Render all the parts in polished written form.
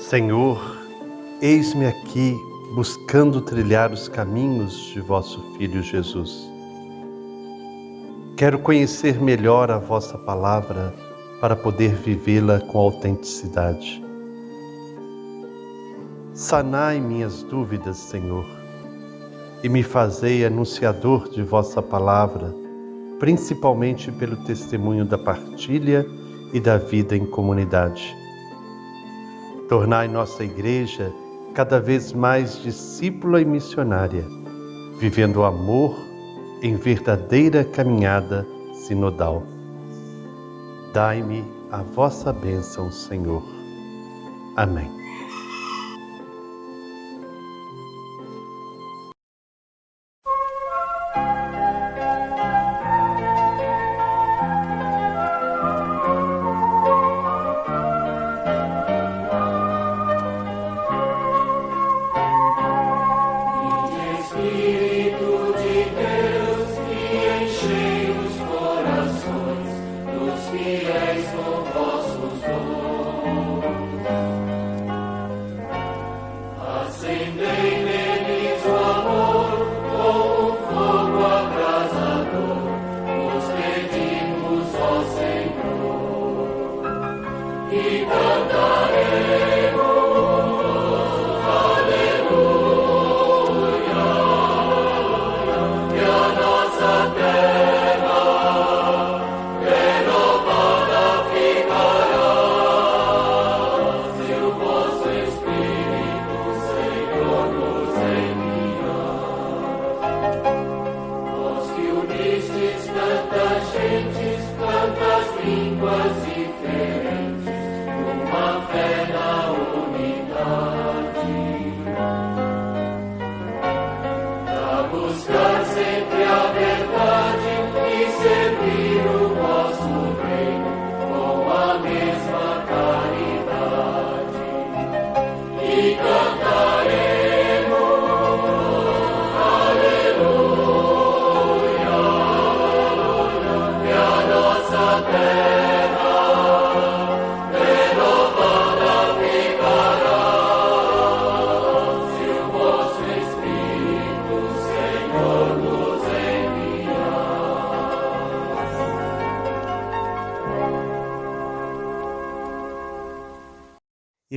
Senhor, eis-me aqui buscando trilhar os caminhos de vosso Filho Jesus. Quero conhecer melhor a vossa palavra para poder vivê-la com autenticidade. Sanai minhas dúvidas, Senhor, e me fazei anunciador de vossa palavra, principalmente pelo testemunho da partilha e da vida em comunidade. Tornai nossa Igreja cada vez mais discípula e missionária, vivendo o amor em verdadeira caminhada sinodal. Dai-me a vossa bênção, Senhor. Amém.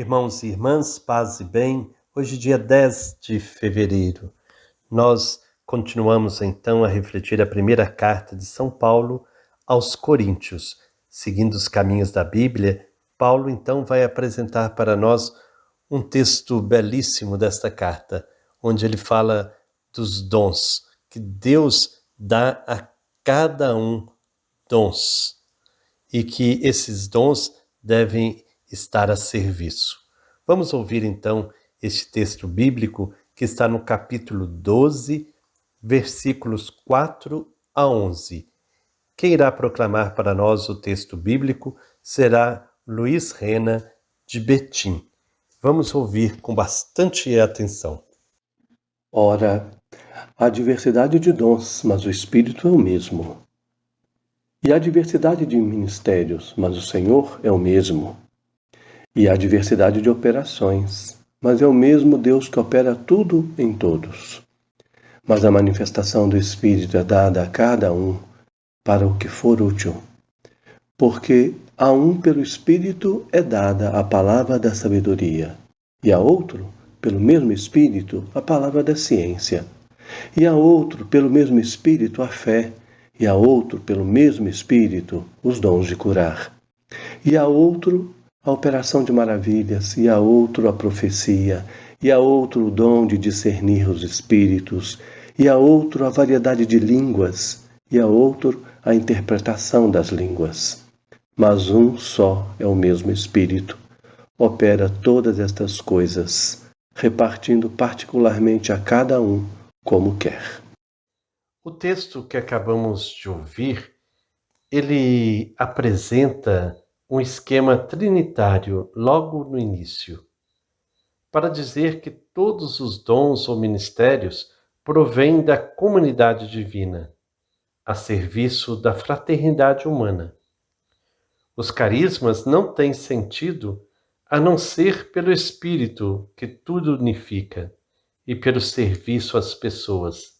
Irmãos e irmãs, paz e bem, hoje dia 10 de fevereiro. Nós continuamos então a refletir a primeira carta de São Paulo aos Coríntios. Seguindo os caminhos da Bíblia, Paulo então vai apresentar para nós um texto belíssimo desta carta, onde ele fala dos dons, que Deus dá a cada um dons, e que esses dons devem estar a serviço. Vamos ouvir então este texto bíblico que está no capítulo 12, versículos 4 a 11. Quem irá proclamar para nós o texto bíblico será Luiz Rena, de Betim. Vamos ouvir com bastante atenção. Ora, há diversidade de dons, mas o Espírito é o mesmo. E há diversidade de ministérios, mas o Senhor é o mesmo. E há diversidade de operações, mas é o mesmo Deus que opera tudo em todos. Mas a manifestação do Espírito é dada a cada um para o que for útil. Porque a um pelo Espírito é dada a palavra da sabedoria, e a outro, pelo mesmo Espírito, a palavra da ciência, e a outro, pelo mesmo Espírito, a fé, e a outro, pelo mesmo Espírito, os dons de curar, e a outro, a operação de maravilhas, e a outro a profecia, e a outro o dom de discernir os espíritos, e a outro a variedade de línguas, e a outro a interpretação das línguas. Mas um só é o mesmo Espírito, opera todas estas coisas, repartindo particularmente a cada um como quer. O texto que acabamos de ouvir, ele apresenta um esquema trinitário logo no início, para dizer que todos os dons ou ministérios provêm da comunidade divina, a serviço da fraternidade humana. Os carismas não têm sentido a não ser pelo Espírito que tudo unifica e pelo serviço às pessoas.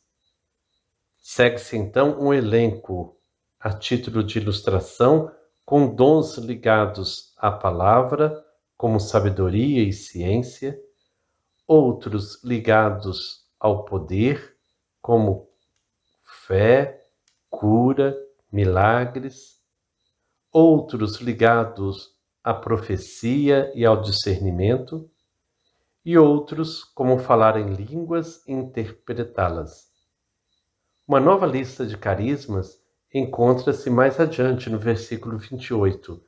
Segue-se então um elenco, a título de ilustração, com dons ligados à palavra, como sabedoria e ciência, outros ligados ao poder, como fé, cura, milagres, outros ligados à profecia e ao discernimento, e outros como falar em línguas e interpretá-las. Uma nova lista de carismas encontra-se mais adiante no versículo 28.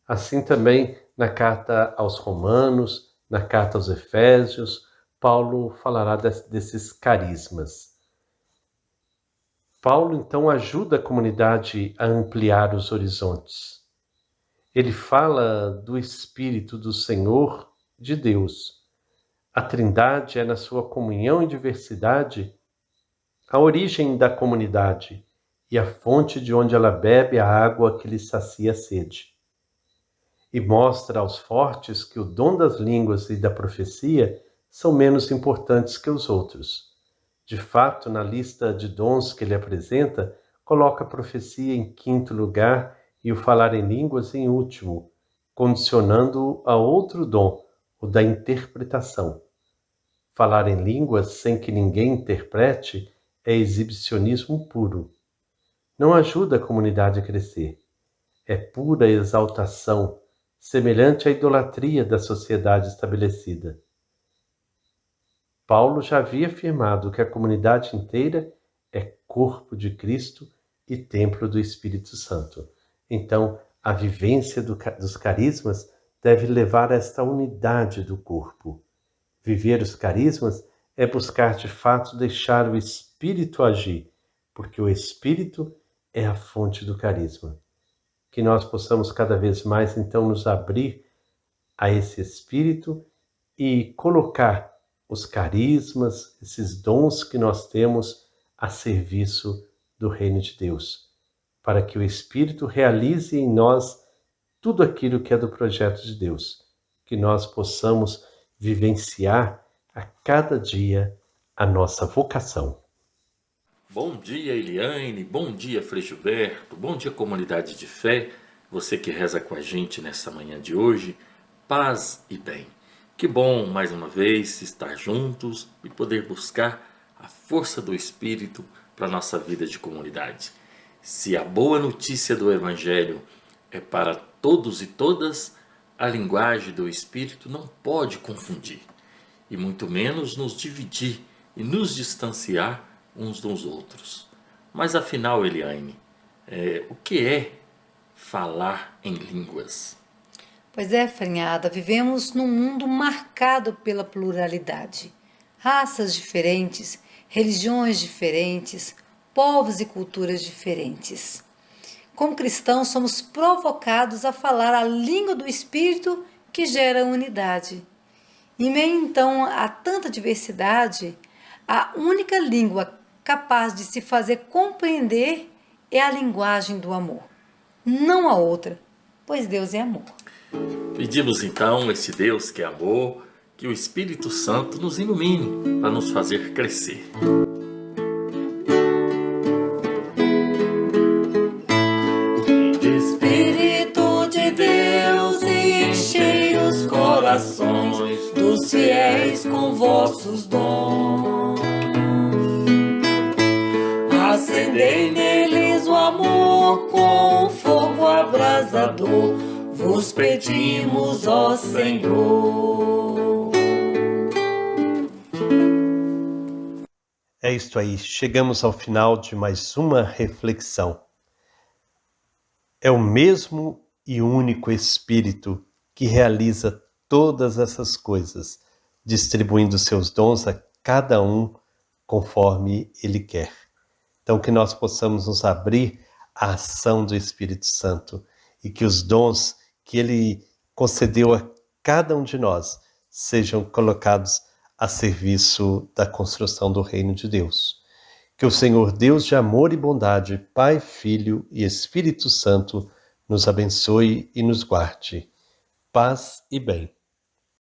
Assim também na carta aos Romanos, na carta aos Efésios, Paulo falará desses carismas. Paulo então ajuda a comunidade a ampliar os horizontes. Ele fala do Espírito do Senhor, de Deus. A Trindade é, na sua comunhão e diversidade, a origem da comunidade e a fonte de onde ela bebe a água que lhe sacia a sede. E mostra aos fortes que o dom das línguas e da profecia são menos importantes que os outros. De fato, na lista de dons que ele apresenta, coloca a profecia em quinto lugar e o falar em línguas em último, condicionando-o a outro dom, o da interpretação. Falar em línguas sem que ninguém interprete é exibicionismo puro. Não ajuda a comunidade a crescer. É pura exaltação, semelhante à idolatria da sociedade estabelecida. Paulo já havia afirmado que a comunidade inteira é corpo de Cristo e templo do Espírito Santo. Então, a vivência dos carismas deve levar a esta unidade do corpo. Viver os carismas é buscar de fato deixar o Espírito agir, porque o Espírito é a fonte do carisma. Que nós possamos cada vez mais então nos abrir a esse Espírito e colocar os carismas, esses dons que nós temos a serviço do Reino de Deus, para que o Espírito realize em nós tudo aquilo que é do projeto de Deus, que nós possamos vivenciar a cada dia a nossa vocação. Bom dia, Eliane, bom dia, Frei Gilberto, bom dia, comunidade de fé, você que reza com a gente nessa manhã de hoje, paz e bem. Que bom, mais uma vez, estar juntos e poder buscar a força do Espírito para a nossa vida de comunidade. Se a boa notícia do Evangelho é para todos e todas, a linguagem do Espírito não pode confundir, e muito menos nos dividir e nos distanciar uns dos outros. Mas afinal, Eliane, o que é falar em línguas? Pois é, Fanhada, vivemos num mundo marcado pela pluralidade. Raças diferentes, religiões diferentes, povos e culturas diferentes. Como cristãos, somos provocados a falar a língua do Espírito que gera unidade. Em meio, então, a tanta diversidade, a única língua capaz de se fazer compreender é a linguagem do amor. Não a outra, pois Deus é amor. Pedimos então esse Deus que é amor, que o Espírito Santo nos ilumine para nos fazer crescer. Espírito de Deus, enchei os corações dos fiéis com vossos dons. Acendei neles o amor com fogo abrasador, vos pedimos, ó Senhor. É isto aí, chegamos ao final de mais uma reflexão. É o mesmo e único Espírito que realiza todas essas coisas, distribuindo seus dons a cada um conforme Ele quer. Então, que nós possamos nos abrir à ação do Espírito Santo e que os dons que Ele concedeu a cada um de nós sejam colocados a serviço da construção do Reino de Deus. Que o Senhor Deus de amor e bondade, Pai, Filho e Espírito Santo, nos abençoe e nos guarde. paz e bem.